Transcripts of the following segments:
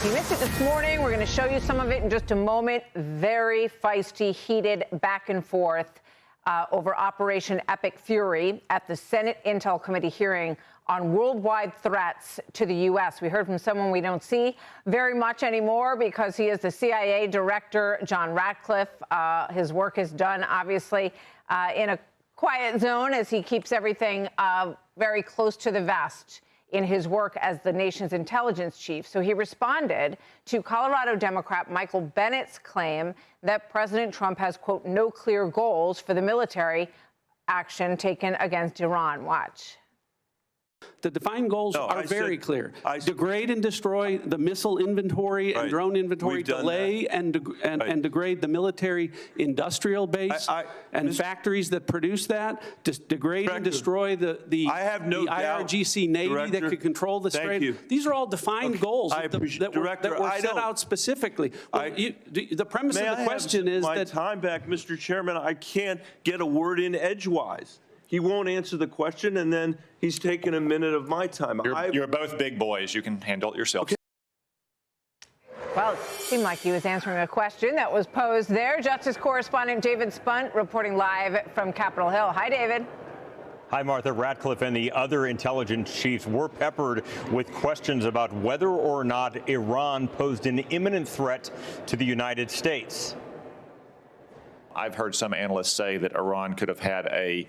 If you missed it this morning, we're going to show you some of it in just a moment. Very feisty, heated back and forth over Operation Epic Fury at the Senate Intel Committee hearing on worldwide threats to the U.S. We heard from someone we don't see very much anymore because he is the CIA director, John Ratcliffe. His work is done, obviously, in a quiet zone as he keeps everything very close to the vest in his work as the nation's intelligence chief. So he responded to Colorado Democrat Michael Bennett's claim that President Trump has, quote, no clear goals for the military action taken against Iran. Watch. The defined goals are very clear. Degrade and destroy the missile inventory and drone inventory, delay and degrade the military industrial base and factories that produce that, degrade and destroy the IRGC Navy that could control the strait. These are all defined goals that were set out specifically. The premise of the question is that— time back, Mr. Chairman. I can't get a word in edgewise. He won't answer the question, and then he's taking a minute of my time. You're both big boys. You can handle it yourselves. Well, it seemed like he was answering a question that was posed there. Justice correspondent David Spunt reporting live from Capitol Hill. Hi, David. Hi, Martha. Ratcliffe and the other intelligence chiefs were peppered with questions about whether or not Iran posed an imminent threat to the United States. I've heard some analysts say that Iran could have had a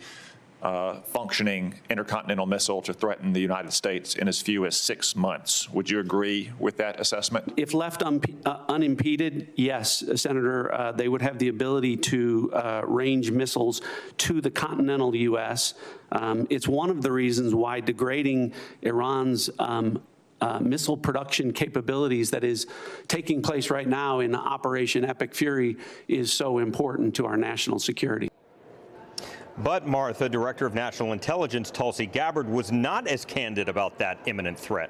functioning intercontinental missile to threaten the United States in as few as 6 months. Would you agree with that assessment? If left unimpeded, yes, Senator, they would have the ability to range missiles to the continental U.S. It's one of the reasons why degrading Iran's missile production capabilities that is taking place right now in Operation Epic Fury is so important to our national security. But Martha, Director of National Intelligence Tulsi Gabbard, was not as candid about that imminent threat.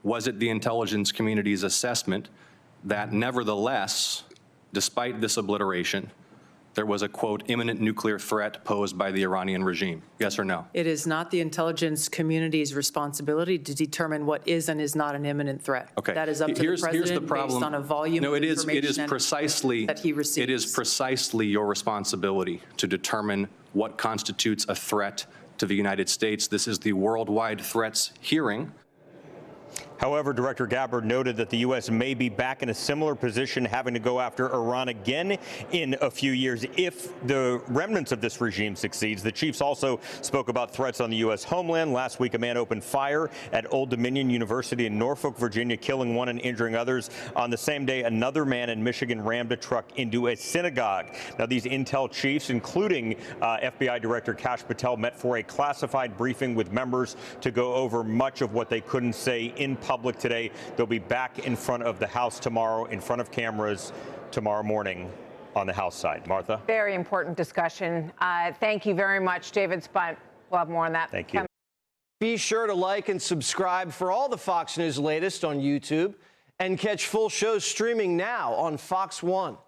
Was it the intelligence community's assessment that nevertheless, despite this obliteration, there was a, quote, imminent nuclear threat posed by the Iranian regime? Yes or no? It is not the intelligence community's responsibility to determine what is and is not an imminent threat. Okay. That is up to the president based on a volume of information that he receives. It is precisely your responsibility to determine what constitutes a threat to the United States. This is the worldwide threats hearing. However, Director Gabbard noted that the U.S. may be back in a similar position, having to go after Iran again in a few years if the remnants of this regime succeeds. The chiefs also spoke about threats on the U.S. homeland. Last week, a man opened fire at Old Dominion University in Norfolk, Virginia, killing one and injuring others. On the same day, another man in Michigan rammed a truck into a synagogue. Now, these intel chiefs, including FBI Director Kash Patel, met for a classified briefing with members to go over much of what they couldn't say in public today. They'll be back in front of the House tomorrow, in front of cameras tomorrow morning on the House side. Martha? Very important discussion. Thank you very much, David Spunt. We'll have more on that. Thank you. Be sure to like and subscribe for all the Fox News latest on YouTube and catch full shows streaming now on Fox One.